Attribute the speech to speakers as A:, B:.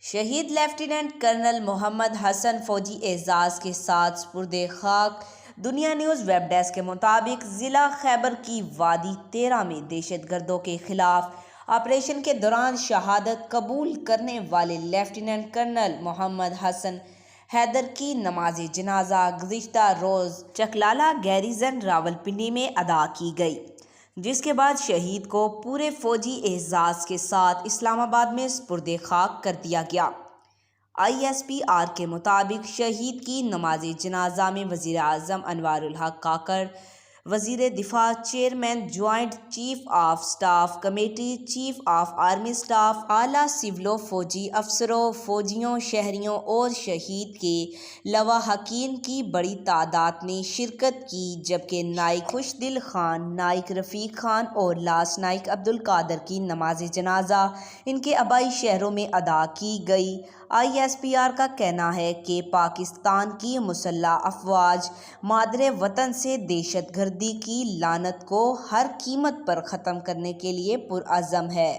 A: شہید lieutenant colonel محمد حسن فوجی اعزاز کے ساتھ سپرد خاک۔ دنیا نیوز ویب ڈیسک کے مطابق ضلع خیبر کی وادی 13 میں دہشت گردوں کے خلاف آپریشن کے دوران شہادت قبول کرنے والے لیفٹیننٹ کرنل محمد حسن حیدر کی نماز جنازہ گزشتہ روز چکلالہ گیریزن راولپنڈی میں ادا کی گئی، جس کے بعد شہید کو پورے فوجی اعزاز کے ساتھ اسلام آباد میں سپرد خاک کر دیا گیا۔ ISPR کے مطابق شہید کی نماز جنازہ میں وزیر اعظم انوار الحق کاکڑ، وزیر دفاع، chairman joint chief of staff committee, chief of army staff, اعلیٰ سول و فوجی افسروں، فوجیوں، شہریوں اور شہید کے لواحقین کی بڑی تعداد نے شرکت کی، جبکہ نائک خوشدل خان، نائک رفیق خان اور لاس نائک عبدالقادر کی نماز جنازہ ان کے آبائی شہروں میں ادا کی گئی۔ ISPR کا کہنا ہے کہ پاکستان کی مسلح افواج مادر وطن سے دہشت گردی کی لعنت کو ہر قیمت پر ختم کرنے کے لیے پرعزم ہے۔